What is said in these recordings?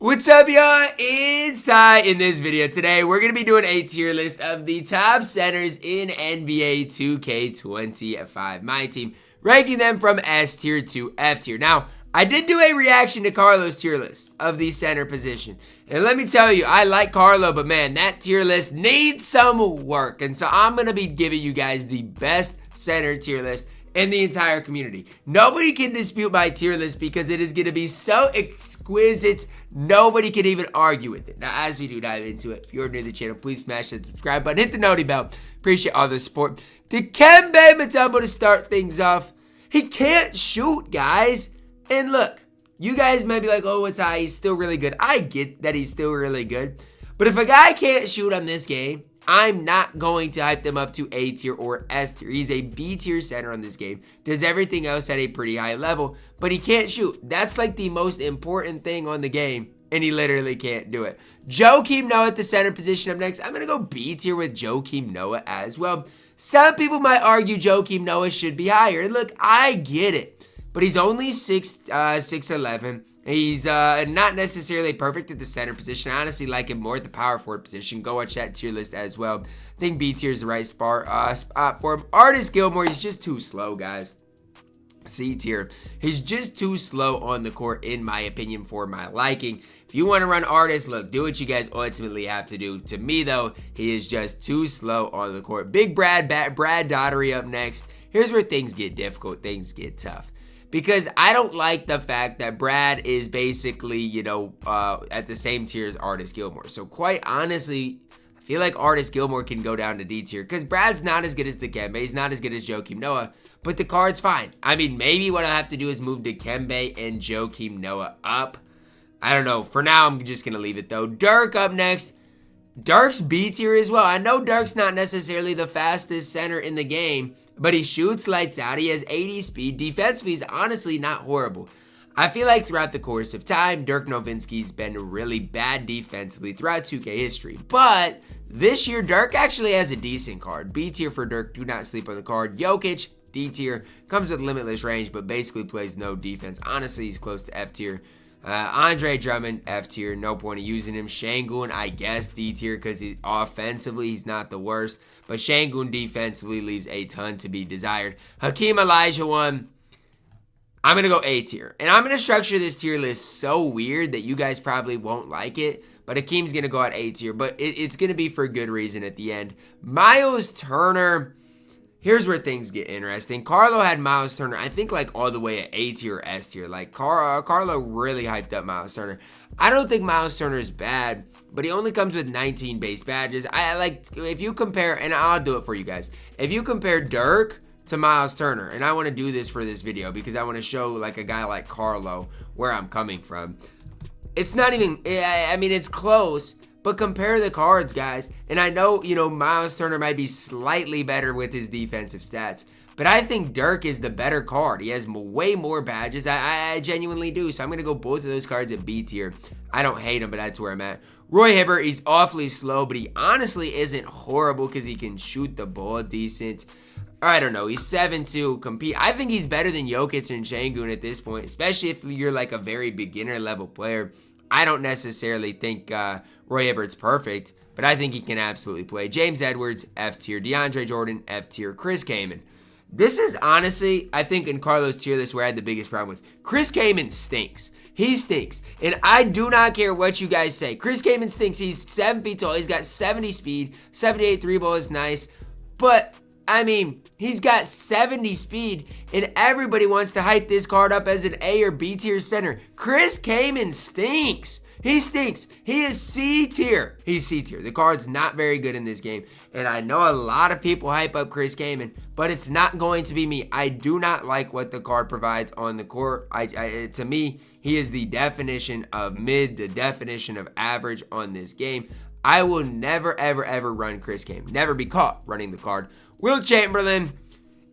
What's up, y'all? It's Ty. In this video today, we're going to be doing a tier list of the top centers in NBA 2K25 MyTEAM, ranking them from S tier to F tier. Now, I did do a reaction to Carlos' tier list of the center position. And let me tell you, I like Carlo, but man, that tier list needs some work. And so I'm going to be giving you guys the best center tier list in the entire community. Nobody can dispute my tier list because it is going to be so exquisite, nobody can even argue with it. Now, as we do dive into it, if you're new to the channel, please smash that subscribe button, hit the noti bell. Appreciate all the support. Dikembe Mutombo to start things off. He can't shoot, guys. And look, you guys might be like, oh, it's high, he's still really good. I get that he's still really good. But if a guy can't shoot on this game, I'm not going to hype them up to A tier or S tier. He's a B tier center on this game. Does everything else at a pretty high level, but he can't shoot. That's like the most important thing on the game, and he literally can't do it. Joakim Noah at the center position up next. I'm going to go B tier with Joakim Noah as well. Some people might argue Joakim Noah should be higher. Look, I get it, but he's only 6'11". He's not necessarily perfect at the center position. I honestly like him more at the power forward position. Go watch that tier list as well. I think B tier is the right spot for him. Artis Gilmore, he's just too slow, guys. C tier. He's just too slow on the court, in my opinion, for my liking. If you want to run Artis, look, do what you guys ultimately have to do. To me, though, he is just too slow on the court. Big Brad Daugherty up next. Here's where things get difficult. Things get tough. Because I don't like the fact that Brad is basically, you know, at the same tier as Artis Gilmore. So quite honestly, I feel like Artis Gilmore can go down to D tier. Because Brad's not as good as Dikembe. He's not as good as Joakim Noah. But the card's fine. I mean, maybe what I have to do is move Dikembe and Joakim Noah up. I don't know. For now, I'm just going to leave it, though. Dirk up next. Dirk's B tier as well. I know Dirk's not necessarily the fastest center in the game, but he shoots lights out. He has 80 speed. Defensively, he's honestly not horrible. I feel like throughout the course of time, Dirk Nowitzki's been really bad defensively throughout 2K history. But this year, Dirk actually has a decent card. B tier for Dirk. Do not sleep on the card. Jokic, D tier. Comes with limitless range, but basically plays no defense. Honestly, he's close to F tier. Andre Drummond, F tier, no point of using him. Şengün, I guess D tier because offensively he's not the worst, but Şengün defensively leaves a ton to be desired. Hakeem Olajuwon, I'm going to go A tier, and I'm going to structure this tier list so weird that you guys probably won't like it, but Hakeem's going to go at A tier, but it's going to be for good reason at the end. Miles Turner, here's where things get interesting. Carlo had Miles Turner, I think, like all the way at A tier or S tier. Like, Carlo really hyped up Miles Turner. I don't think Miles Turner is bad, but he only comes with 19 base badges. I like, if you compare, and I'll do it for you guys. If you compare Dirk to Miles Turner, and I want to do this for this video because I want to show, like, a guy like Carlo where I'm coming from. It's not even, I mean, it's close. But compare the cards, guys. And I know, you know, Miles Turner might be slightly better with his defensive stats. But I think Dirk is the better card. He has way more badges. I genuinely do. So I'm going to go both of those cards at B tier. I don't hate him, but that's where I'm at. Roy Hibbert, he's awfully slow, but he honestly isn't horrible because he can shoot the ball decent. I don't know. He's 7'2", compete. I think he's better than Jokic and Şengün at this point, especially if you're like a very beginner level player. I don't necessarily think Roy Hibbert's perfect, but I think he can absolutely play. James Edwards, F tier. DeAndre Jordan, F tier. Chris Kaman. This is honestly, I think, in Carlos' tier list where I had the biggest problem with. Chris Kaman stinks. He stinks. And I do not care what you guys say. Chris Kaman stinks. He's 7 feet tall. He's got 70 speed. 78 3 ball is nice. But I mean, he's got 70 speed, and everybody wants to hype this card up as an A or B tier center. Chris Kaman stinks. He stinks. He is C tier. He's C tier. The card's not very good in this game, and I know a lot of people hype up Chris Kaman, but it's not going to be me. I do not like what the card provides on the court. To me, he is the definition of mid, the definition of average on this game. I will never, ever, ever run Chris Kaman. Never be caught running the card. Wilt Chamberlain,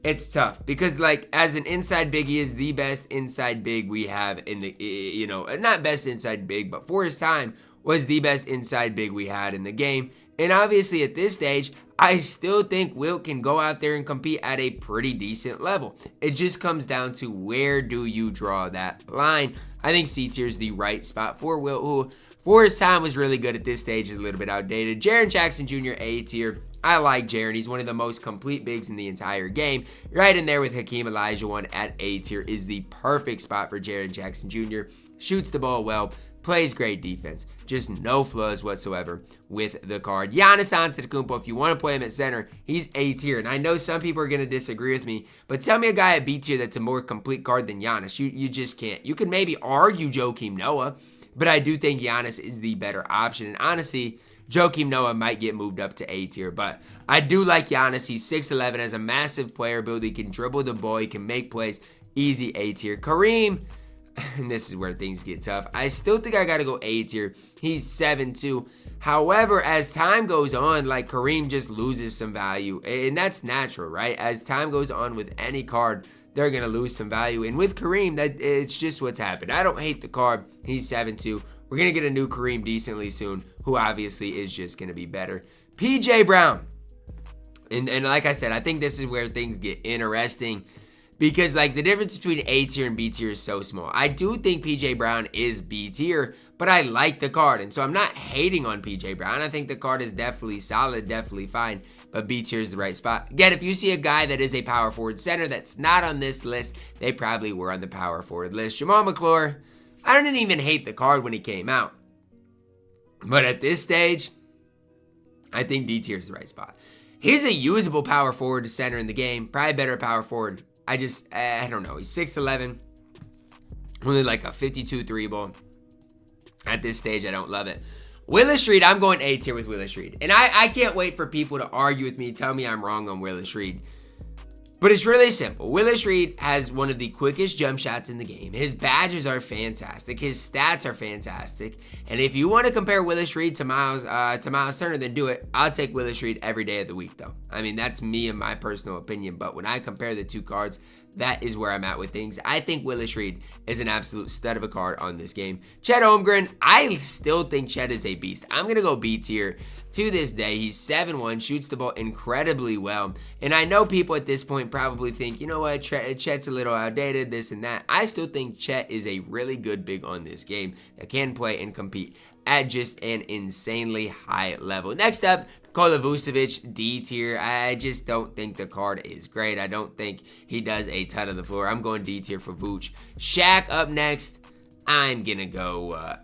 it's tough because, like, as an inside big, he is the best inside big we have in the, you know, not best inside big, but for his time was the best inside big we had in the game. And obviously at this stage, I still think Wilt can go out there and compete at a pretty decent level. It just comes down to where do you draw that line. I think C tier is the right spot for Will, who for his time was really good. At this stage is a little bit outdated. Jaren Jackson Jr. A tier. I like Jaren. He's one of the most complete bigs in the entire game. Right in there with Hakeem Olajuwon at A tier is the perfect spot for Jaren Jackson Jr. Shoots the ball well, plays great defense. Just no flaws whatsoever with the card. Giannis Antetokounmpo, if you want to play him at center, he's A tier. And I know some people are going to disagree with me, but tell me a guy at B tier that's a more complete card than Giannis. You just can't. You can maybe argue Joakim Noah, but I do think Giannis is the better option. And honestly, Joakim Noah might get moved up to A tier, but I do like Giannis. He's 6'11", has a massive player build. He can dribble the ball. He can make plays. Easy A tier. Kareem, and this is where things get tough. I still think I got to go A tier. He's 7'2". However, as time goes on, like Kareem just loses some value, and that's natural, right? As time goes on with any card, they're going to lose some value. And with Kareem, it's just what's happened. I don't hate the card. He's 7'2". We're going to get a new Kareem decently soon, who obviously is just going to be better. PJ Brown. And like I said, I think this is where things get interesting, because like the difference between A tier and B tier is so small. I do think PJ Brown is B tier, but I like the card. And so I'm not hating on PJ Brown. I think the card is definitely solid, definitely fine. But B tier is the right spot. Again, if you see a guy that is a power forward center that's not on this list, they probably were on the power forward list. Jamal McClure, I didn't even hate the card when he came out. But at this stage, I think D tier is the right spot. He's a usable power forward center in the game. Probably better power forward. I don't know. He's 6'11". Only like a 52 3 ball. At this stage, I don't love it. Willis Reed, I'm going A tier with Willis Reed. And I can't wait for people to argue with me, tell me I'm wrong on Willis Reed. But it's really simple. Willis Reed has one of the quickest jump shots in the game. His badges are fantastic. His stats are fantastic. And if you want to compare Willis Reed to Miles Turner, then do it. I'll take Willis Reed every day of the week, though. I mean, that's me and my personal opinion. But when I compare the two cards, that is where I'm at with things. I think Willis Reed is an absolute stud of a card on this game. Chet Holmgren, I still think Chet is a beast. I'm going to go B tier. To this day, he's 7'1", shoots the ball incredibly well. And I know people at this point probably think, you know what, Chet's a little outdated, this and that. I still think Chet is a really good big on this game that can play and compete at just an insanely high level. Next up, Nikola Vucevic, D tier. I just don't think the card is great. I don't think he does a ton of the floor. I'm going D tier for Vooch. Shaq up next. I'm going to go...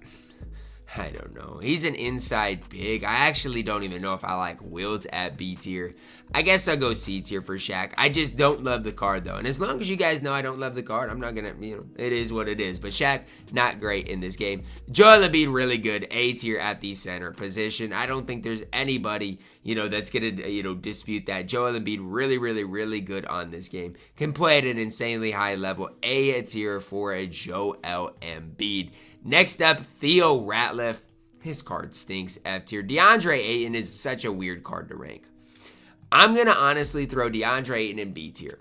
I don't know. He's an inside big. I actually don't even know if I like Wilt at B tier. I guess I'll go C tier for Shaq. I just don't love the card, though. And as long as you guys know I don't love the card, I'm not going to, it is what it is. But Shaq, not great in this game. Joel Embiid, really good. A tier at the center position. I don't think there's anybody, that's going to, dispute that. Joel Embiid, really, really, really good on this game. Can play at an insanely high level. A tier for a Joel Embiid. Next up, Theo Ratliff. His card stinks, F tier. DeAndre Ayton is such a weird card to rank. I'm going to honestly throw DeAndre Ayton in B tier.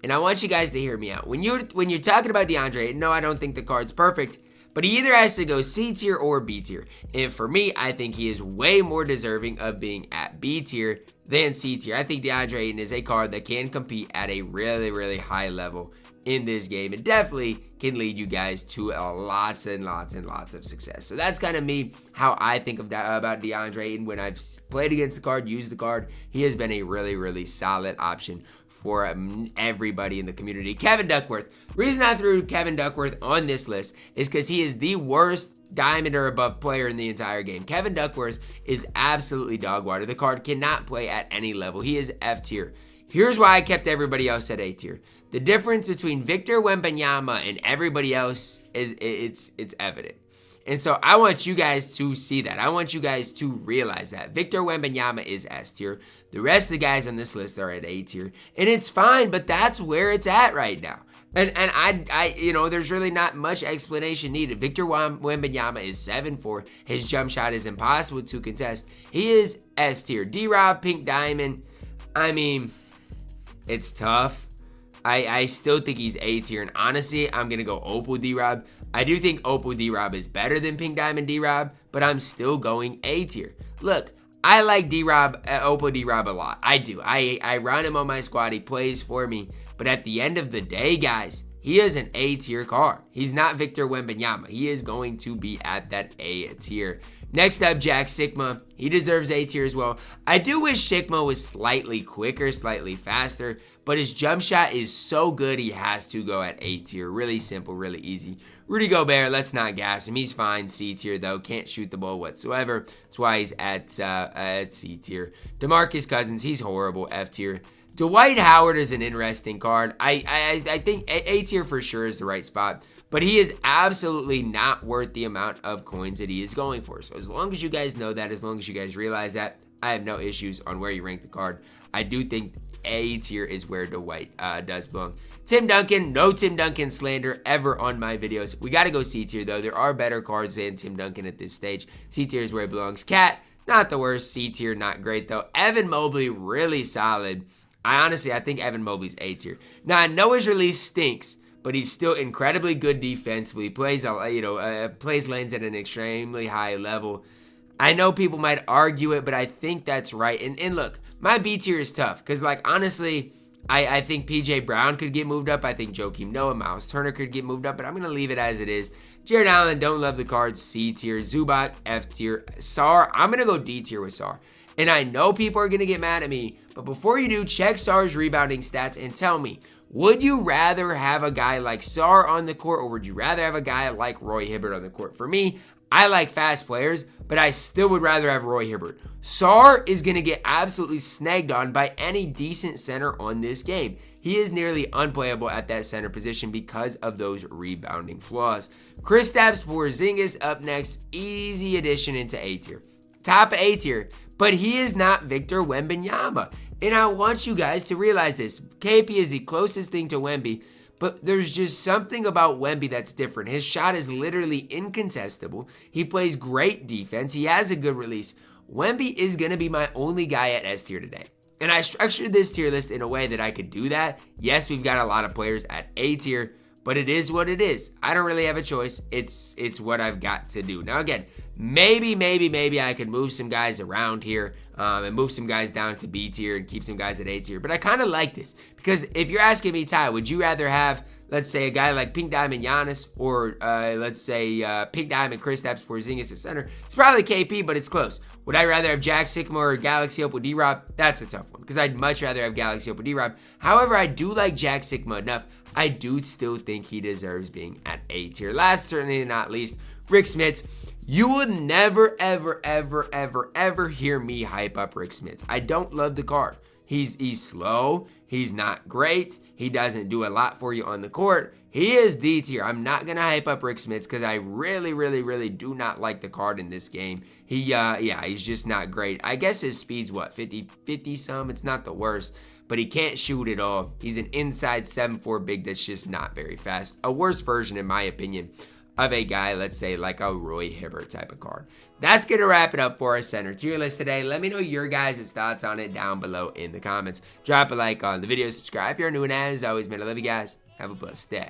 And I want you guys to hear me out. When you're talking about DeAndre Ayton, no, I don't think the card's perfect. But he either has to go C tier or B tier. And for me, I think he is way more deserving of being at B tier than C tier. I think DeAndre Ayton is a card that can compete at a really, really high level in this game. It definitely can lead you guys to lots and lots and lots of success. So that's kind of me, how I think of that about DeAndre Ayton. When I've played against the card, used the card, he has been a really, really solid option for everybody in the community. Kevin Duckworth. Reason I threw Kevin Duckworth on this list is because he is the worst diamond or above player in the entire game. Kevin Duckworth is absolutely dog water. The card cannot play at any level. He is F tier. Here's why I kept everybody else at A tier. The difference between Victor Wembanyama and everybody else is it's evident. And so I want you guys to see that. I want you guys to realize that. Victor Wembanyama is S tier. The rest of the guys on this list are at A tier. And it's fine, but that's where it's at right now. And I there's really not much explanation needed. Victor Wembanyama is 7'4". His jump shot is impossible to contest. He is S tier. D-Rob, Pink Diamond, I mean, it's tough. I still think he's A tier. And honestly, I'm going to go Opal D-Rob. I do think Opal D-Rob is better than Pink Diamond D-Rob, but I'm still going A tier. Look, I like D-Rob, Opal D-Rob a lot. I do. I run him on my squad. He plays for me. But at the end of the day, guys, he is an A tier card. He's not Victor Wembanyama. He is going to be at that A tier. Next up, Jack Sigma. He deserves A tier as well. I do wish Sigma was slightly quicker, slightly faster, but his jump shot is so good he has to go at A tier. Really simple, really easy. Rudy Gobert, let's not gas him. He's fine. C tier though. Can't shoot the ball whatsoever. That's why he's at C tier. DeMarcus Cousins, he's horrible. F tier. Dwight Howard is an interesting card. I think A tier for sure is the right spot, but he is absolutely not worth the amount of coins that he is going for. So as long as you guys know that, as long as you guys realize that, I have no issues on where you rank the card. I do think A tier is where Dwight does belong. Tim Duncan, no Tim Duncan slander ever on my videos. We got to go C tier though. There are better cards than Tim Duncan at this stage. C tier is where he belongs. Cat, not the worst. C tier, not great though. Evan Mobley, really solid. I think Evan Mobley's A tier. Now I know his release stinks, but he's still incredibly good defensively. Plays lanes at an extremely high level. I know people might argue it, but I think that's right. And look, my B tier is tough because, like, honestly, I think PJ Brown could get moved up. I think Joakim Noah, Miles Turner could get moved up, but I'm going to leave it as it is. Jared Allen, don't love the cards. C tier. Zubac, F tier. Sar, I'm going to go D tier with Sar. And I know people are going to get mad at me, but before you do, check Sar's rebounding stats and tell me, would you rather have a guy like Sar on the court, or would you rather have a guy like Roy Hibbert on the court? For me, I like fast players, but I still would rather have Roy Hibbert. Sar is going to get absolutely snagged on by any decent center on this game. He is nearly unplayable at that center position because of those rebounding flaws. Kristaps Porzingis up next. Easy addition into A tier. Top A tier, but he is not Victor Wembanyama. And I want you guys to realize this. KP is the closest thing to Wemby, but there's just something about Wemby that's different. His shot is literally incontestable. He plays great defense. He has a good release. Wemby is going to be my only guy at S tier today. And I structured this tier list in a way that I could do that. Yes, we've got a lot of players at A tier, but it is what it is. I don't really have a choice. It's what I've got to do. Now again, maybe I could move some guys around here and move some guys down to B tier and keep some guys at A tier. But I kind of like this because if you're asking me, Ty, would you rather have, let's say, a guy like Pink Diamond Giannis or let's say Pink Diamond Kristaps Porzingis at center? It's probably KP, but it's close. Would I rather have Jack Sigma or Galaxy Hope with D-Rob? That's a tough one because I'd much rather have Galaxy Hope with D-Rob. However, I do like Jack Sigma enough. I do still think he deserves being at A tier. Last, certainly not least, Rick Smits. You will never, ever hear me hype up Rick Smits. I don't love the card. He's slow. He's not great. He doesn't do a lot for you on the court. He is D tier. I'm not going to hype up Rick Smits because I really do not like the card in this game. He's just not great. I guess his speed's what, 50 some? It's not the worst, but he can't shoot at all. He's an inside 7'4" big that's just not very fast. A worse version, in my opinion, of a guy, let's say, like a Roy Hibbert type of card. That's going to wrap it up for our center tier list today. Let me know your guys' thoughts on it down below in the comments. Drop a like on the video, subscribe if you're new, and as always, man, I love you guys. Have a blessed day.